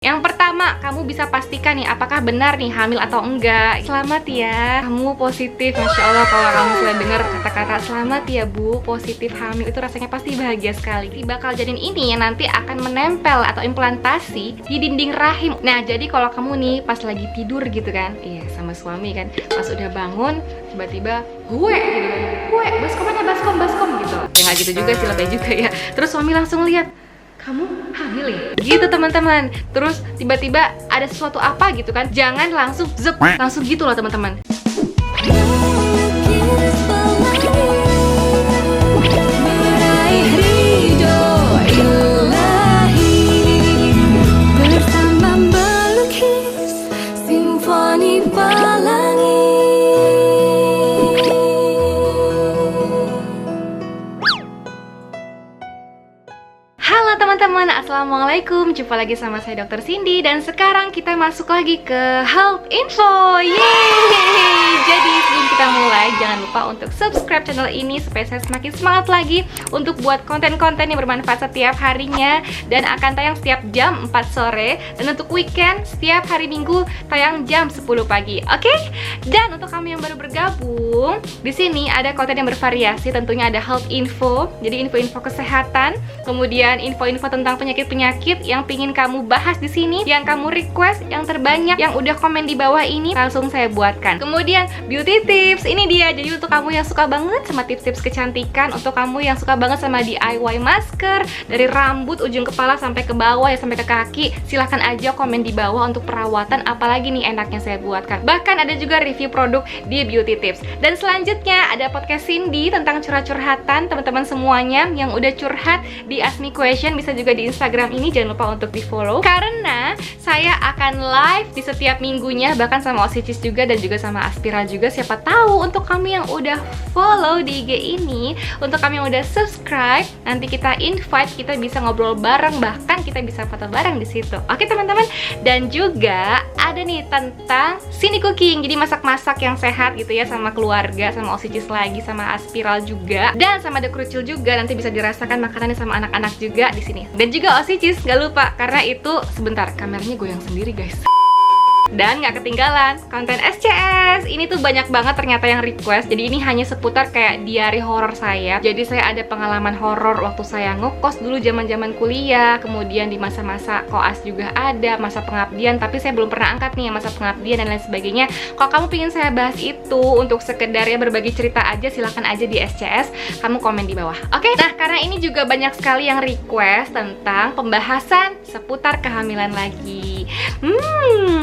Yang pertama, kamu bisa pastikan nih apakah benar nih hamil atau enggak. Selamat ya, kamu positif. Masya Allah, kalau kamu sudah dengar kata-kata selamat ya bu, positif hamil, itu rasanya pasti bahagia sekali. Di bakal janin ini yang nanti akan menempel atau implantasi di dinding rahim. Nah, jadi kalau kamu nih pas lagi tidur gitu kan, iya sama suami kan, pas udah bangun tiba-tiba gue gitu kan, gue baskom aja, baskom gitu. Ya nggak gitu juga sih, lebih juga ya. Terus suami langsung lihat, kamu hamil ya? Gitu teman-teman. Terus tiba-tiba ada sesuatu apa gitu kan, jangan langsung zep, langsung gitu loh teman-teman. Teman-teman, assalamualaikum. Jumpa lagi sama saya Dr. Cindy. Dan sekarang kita masuk lagi ke Health Info. Yeay! Jadi sebelum kita mulai, jangan lupa untuk subscribe channel ini supaya saya semakin semangat lagi untuk buat konten-konten yang bermanfaat setiap harinya. Dan akan tayang setiap jam 4 sore. Dan untuk weekend, setiap hari Minggu tayang jam 10 pagi. Oke? Dan untuk kamu yang baru bergabung, di sini ada konten yang bervariasi. Tentunya ada Health Info, jadi info-info kesehatan. Kemudian info-info tentang penyakit-penyakit yang pingin kamu bahas di sini, yang kamu request, yang terbanyak, yang udah komen di bawah ini langsung saya buatkan. Kemudian beauty tips, ini dia. Jadi untuk kamu yang suka banget sama tips-tips kecantikan, untuk kamu yang suka banget sama DIY masker dari rambut ujung kepala sampai ke bawah ya, sampai ke kaki, silahkan aja komen di bawah untuk perawatan apalagi nih enaknya saya buatkan. Bahkan ada juga review produk di beauty tips. Dan selanjutnya ada podcast Cindy tentang curhat-curhatan teman-teman semuanya yang udah curhat di Ask Me Question, bisa juga di Instagram ini, jangan lupa untuk di follow karena saya akan live di setiap minggunya, bahkan sama Osicis juga dan juga sama Aspiral juga. Siapa tahu untuk kamu yang udah follow di IG ini, untuk kamu yang udah subscribe, nanti kita invite, kita bisa ngobrol bareng, bahkan kita bisa foto bareng di situ. Oke teman-teman. Dan juga ada nih tentang Cindy Cooking, jadi masak-masak yang sehat gitu ya, sama keluarga, sama Osicis lagi, sama Aspiral juga, dan sama The Krucil juga. Nanti bisa dirasakan makanannya sama anak-anak juga di sini. Dan juga Osicis, nggak lupa, karena itu sebentar kameranya goyang sendiri guys. Dan nggak ketinggalan konten SCS. Ini tuh banyak banget ternyata yang request. Jadi ini hanya seputar kayak diary horor saya. Jadi saya ada pengalaman horor waktu saya ngekos dulu zaman-zaman kuliah. Kemudian di masa-masa koas juga ada, masa pengabdian. Tapi saya belum pernah angkat nih masa pengabdian dan lain sebagainya. Kalau kamu pengen saya bahas itu untuk sekedar ya berbagi cerita aja, silahkan aja di SCS. Kamu komen di bawah. Oke? Nah karena ini juga banyak sekali yang request tentang pembahasan seputar kehamilan lagi.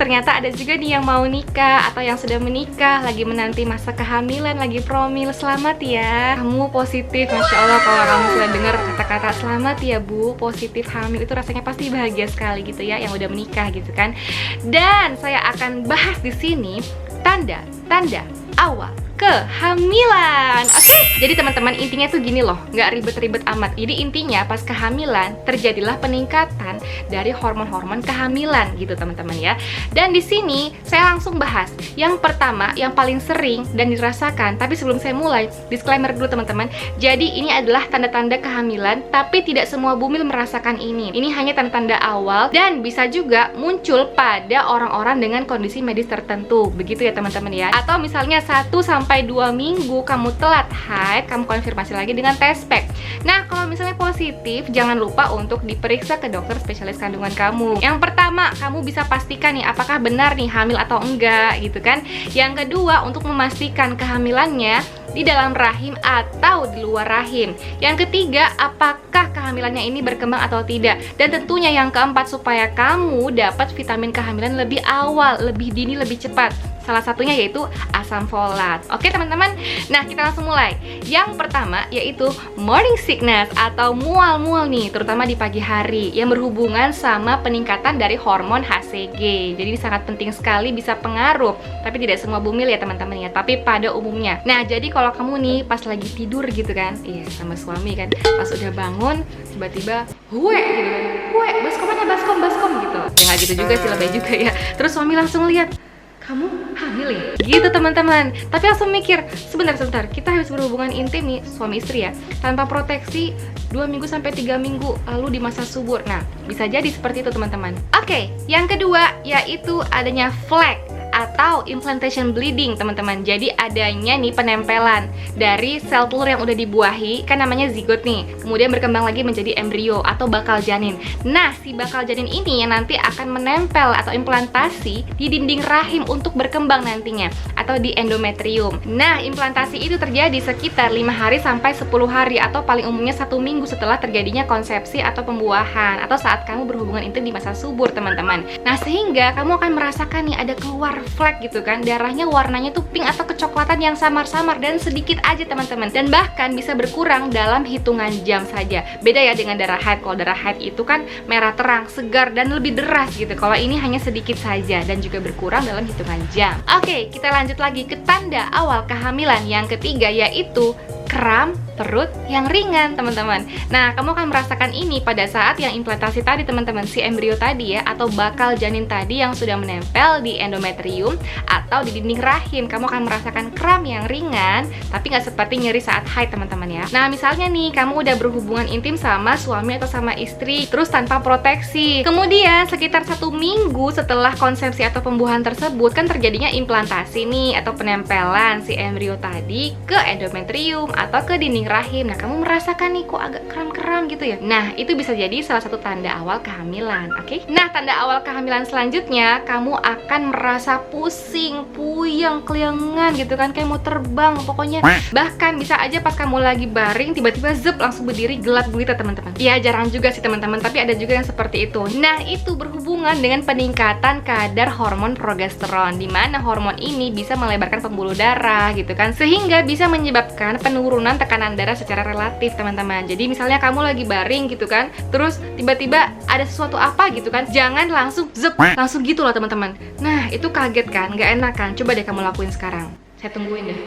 Ternyata ada juga nih yang mau nikah atau yang sudah menikah, lagi menanti masa kehamilan, lagi promil. Selamat ya, kamu positif. Masya Allah, kalau kamu sudah dengar kata-kata selamat ya bu, positif hamil, itu rasanya pasti bahagia sekali gitu ya, yang udah menikah gitu kan. Dan saya akan bahas di sini tanda-tanda awal kehamilan. Oke? Jadi teman-teman, intinya tuh gini loh, nggak ribet-ribet amat. Jadi intinya pas kehamilan terjadilah peningkatan dari hormon-hormon kehamilan gitu teman-teman ya. Dan di sini saya langsung bahas yang pertama, yang paling sering dan dirasakan. Tapi sebelum saya mulai, disclaimer dulu teman-teman. Jadi ini adalah tanda-tanda kehamilan, tapi tidak semua bumil merasakan ini. Ini hanya tanda-tanda awal dan bisa juga muncul pada orang-orang dengan kondisi medis tertentu. Begitu ya teman-teman ya. Atau misalnya 1-2 minggu kamu telat haid, kamu konfirmasi lagi dengan tes pack. Nah, kalau misalnya positif, jangan lupa untuk diperiksa ke dokter spesialis kandungan kamu. Yang pertama, kamu bisa pastikan nih apakah benar nih hamil atau enggak gitu kan. Yang kedua, untuk memastikan kehamilannya di dalam rahim atau di luar rahim. Yang ketiga, apakah kehamilannya ini berkembang atau tidak. Dan tentunya yang keempat, supaya kamu dapat vitamin kehamilan lebih awal, lebih dini, lebih cepat. Salah satunya yaitu asam folat. Oke teman-teman, nah kita langsung mulai. Yang pertama yaitu morning sickness atau mual-mual nih, terutama di pagi hari, yang berhubungan sama peningkatan dari hormon HCG. Jadi sangat penting sekali, bisa pengaruh, tapi tidak semua bumil ya teman-teman ya, tapi pada umumnya. Nah jadi kalau kamu nih pas lagi tidur gitu kan, iya sama suami kan, pas udah bangun tiba-tiba gue gitu kan, gue baskom aja, baskom gitu. Ya nggak gitu juga sih, lebih juga ya. Terus suami langsung lihat, kamu hamil ya? Gitu teman-teman. Tapi langsung mikir, sebentar, kita habis berhubungan intim nih, suami istri ya, tanpa proteksi 2 minggu sampai 3 minggu, lalu di masa subur. Nah, bisa jadi seperti itu teman-teman. Oke, yang kedua yaitu adanya flek atau implantation bleeding teman-teman. Jadi adanya nih penempelan dari sel telur yang udah dibuahi, kan namanya zigot nih, kemudian berkembang lagi menjadi embrio atau bakal janin. Nah, si bakal janin ini yang nanti akan menempel atau implantasi di dinding rahim untuk berkembang nantinya, atau di endometrium. Nah, implantasi itu terjadi sekitar 5 hari sampai 10 hari atau paling umumnya 1 minggu setelah terjadinya konsepsi atau pembuahan, atau saat kamu berhubungan intim di masa subur teman-teman. Nah, sehingga kamu akan merasakan nih ada keluar flek gitu kan, darahnya warnanya tuh pink atau kecoklatan yang samar-samar dan sedikit aja teman-teman, dan bahkan bisa berkurang dalam hitungan jam saja. Beda ya dengan darah haid. Kalau darah haid itu kan merah terang, segar, dan lebih deras gitu. Kalau ini hanya sedikit saja dan juga berkurang dalam hitungan jam. Oke, kita lanjut lagi ke tanda awal kehamilan yang ketiga, yaitu kram perut yang ringan teman-teman. Nah, kamu akan merasakan ini pada saat yang implantasi tadi teman-teman, si embrio tadi ya, atau bakal janin tadi yang sudah menempel di endometrium atau di dinding rahim. Kamu akan merasakan kram yang ringan, tapi nggak seperti nyeri saat haid teman-teman ya. Nah, misalnya nih, kamu udah berhubungan intim sama suami atau sama istri, terus tanpa proteksi. Kemudian sekitar 1 minggu setelah konsepsi atau pembuahan tersebut, kan terjadinya implantasi nih, atau penempelan si embrio tadi ke endometrium atau ke dinding rahim. Nah, kamu merasakan nih kok agak kram-kram gitu ya. Nah, itu bisa jadi salah satu tanda awal kehamilan, oke? Nah, tanda awal kehamilan selanjutnya, kamu akan merasa pusing, puyeng, keliengan gitu kan, kayak mau terbang pokoknya. Bahkan bisa aja pas kamu lagi baring, tiba-tiba zep langsung berdiri gelap gulita teman-teman. Ya, jarang juga sih teman-teman, tapi ada juga yang seperti itu. Nah, itu berhubungan dengan peningkatan kadar hormon progesteron, di mana hormon ini bisa melebarkan pembuluh darah gitu kan, sehingga bisa menyebabkan penurunan tekanan darah secara relatif teman-teman. Jadi misalnya kamu lagi baring gitu kan, terus tiba-tiba ada sesuatu apa gitu kan, jangan langsung zep, langsung gitu loh teman-teman. Nah, itu kaget kan, nggak enak kan? Coba deh kamu lakuin sekarang. Saya tungguin deh.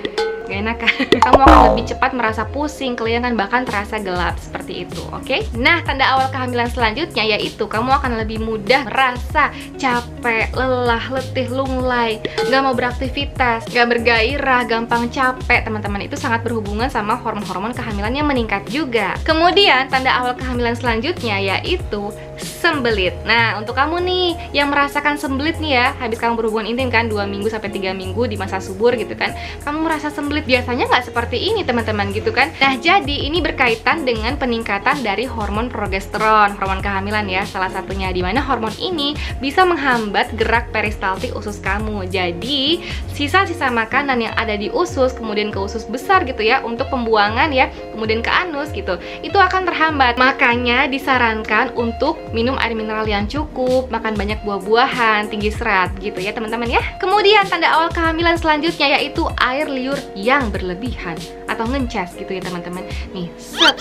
Gak enak kan? Kamu akan lebih cepat merasa pusing, keliengan, bahkan terasa gelap seperti itu, oke? Nah, tanda awal kehamilan selanjutnya yaitu kamu akan lebih mudah merasa capek, lelah, letih, lunglai, gak mau beraktivitas, gak bergairah, gampang capek, teman-teman. Itu sangat berhubungan sama hormon-hormon kehamilan yang meningkat juga. Kemudian, tanda awal kehamilan selanjutnya yaitu sembelit. Nah, untuk kamu nih yang merasakan sembelit nih ya, habis kamu berhubungan intim kan 2 minggu sampai 3 minggu di masa subur gitu kan, kamu merasa sembelit. Biasanya nggak seperti ini teman-teman gitu kan. Nah, jadi ini berkaitan dengan peningkatan dari hormon progesteron, hormon kehamilan ya, salah satunya, di mana hormon ini bisa menghambat gerak peristaltik usus kamu. Jadi sisa-sisa makanan yang ada di usus kemudian ke usus besar gitu ya, untuk pembuangan ya, kemudian ke anus gitu, itu akan terhambat. Makanya disarankan untuk minum air mineral yang cukup, makan banyak buah-buahan, tinggi serat gitu ya teman-teman ya. Kemudian tanda awal kehamilan selanjutnya yaitu air liur yang berlebihan atau ngencas gitu ya teman-teman. Nih, sep.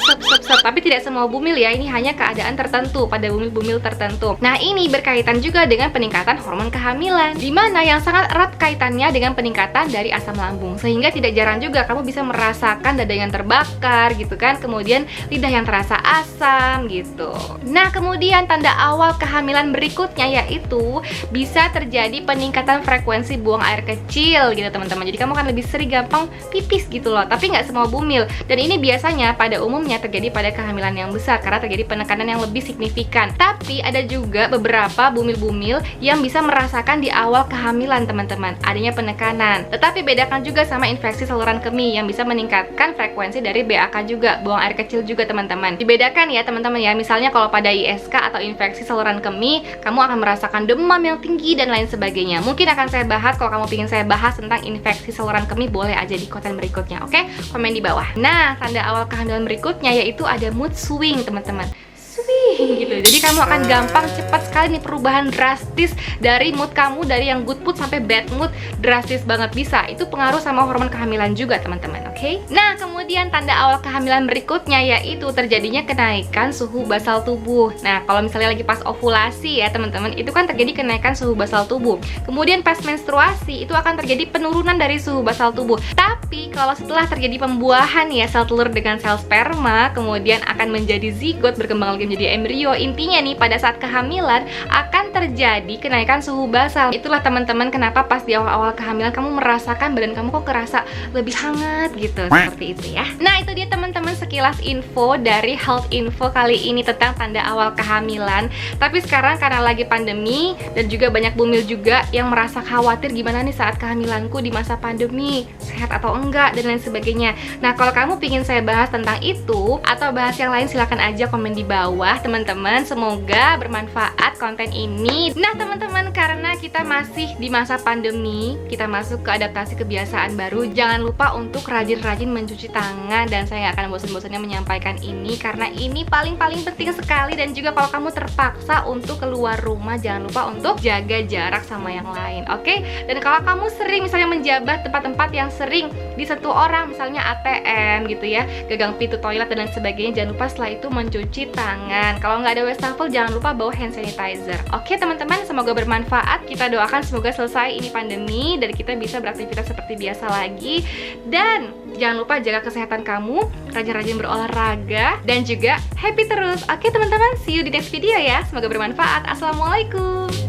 Tapi tidak semua bumil ya, ini hanya keadaan tertentu pada bumil-bumil tertentu. Nah, ini berkaitan juga dengan peningkatan hormon kehamilan, dimana yang sangat erat kaitannya dengan peningkatan dari asam lambung, sehingga tidak jarang juga kamu bisa merasakan dada yang terbakar gitu kan, kemudian lidah yang terasa asam gitu. Nah, kemudian tanda awal kehamilan berikutnya yaitu bisa terjadi peningkatan frekuensi buang air kecil gitu teman-teman. Jadi kamu akan lebih sering gampang pipis gitu loh, tapi nggak semua bumil. Dan ini biasanya pada umumnya terjadi pada kehamilan yang besar karena terjadi penekanan yang lebih signifikan. Tapi ada juga beberapa bumil-bumil yang bisa merasakan di awal kehamilan teman-teman adanya penekanan. Tetapi bedakan juga sama infeksi saluran kemih yang bisa meningkatkan frekuensi dari BAK juga, buang air kecil juga teman-teman. Dibedakan ya teman-teman ya. Misalnya kalau pada ISK atau infeksi saluran kemih, kamu akan merasakan demam yang tinggi dan lain sebagainya. Mungkin akan saya bahas kalau kamu ingin saya bahas tentang infeksi saluran kemih, boleh aja di konten berikutnya, oke? Komen di bawah. Nah, tanda awal kehamilan berikutnya yaitu ada mood swing, teman-teman. Gitu. Jadi kamu akan gampang cepat sekali nih perubahan drastis dari mood kamu, dari yang good mood sampai bad mood, drastis banget bisa. Itu pengaruh sama hormon kehamilan juga teman-teman, oke? Nah, kemudian tanda awal kehamilan berikutnya yaitu terjadinya kenaikan suhu basal tubuh. Nah, kalau misalnya lagi pas ovulasi ya teman-teman, itu kan terjadi kenaikan suhu basal tubuh. Kemudian pas menstruasi itu akan terjadi penurunan dari suhu basal tubuh. Tapi Tapi kalau setelah terjadi pembuahan ya sel telur dengan sel sperma, kemudian akan menjadi zigot, berkembang lagi menjadi embrio. Intinya nih, pada saat kehamilan akan terjadi kenaikan suhu basal. Itulah teman-teman kenapa pas di awal-awal kehamilan kamu merasakan badan kamu kok kerasa lebih hangat gitu, seperti itu ya. Nah, itu dia teman-teman sekilas info dari Health Info kali ini tentang tanda awal kehamilan. Tapi sekarang karena lagi pandemi dan juga banyak bumil juga yang merasa khawatir gimana nih saat kehamilanku di masa pandemi, sehat atau enggak dan lain sebagainya. Nah, kalau kamu pingin saya bahas tentang itu atau bahas yang lain, silahkan aja komen di bawah teman-teman. Semoga bermanfaat konten ini. Nah teman-teman, karena kita masih di masa pandemi, kita masuk ke adaptasi kebiasaan baru, jangan lupa untuk rajin-rajin mencuci tangan. Dan saya nggak akan bosan-bosannya menyampaikan ini karena ini paling-paling penting sekali. Dan juga kalau kamu terpaksa untuk keluar rumah, jangan lupa untuk jaga jarak sama yang lain, oke? Dan kalau kamu sering misalnya menjabat tempat-tempat yang sering disentuh orang, misalnya ATM gitu ya, gagang pintu toilet dan lain sebagainya, jangan lupa setelah itu mencuci tangan. Kalau nggak ada wastafel, jangan lupa bawa hand sanitizer. Oke teman-teman, semoga bermanfaat. Kita doakan semoga selesai ini pandemi dan kita bisa beraktivitas seperti biasa lagi. Dan jangan lupa jaga kesehatan kamu, rajin-rajin berolahraga, dan juga happy terus. Oke teman-teman, see you di next video ya. Semoga bermanfaat. Assalamualaikum.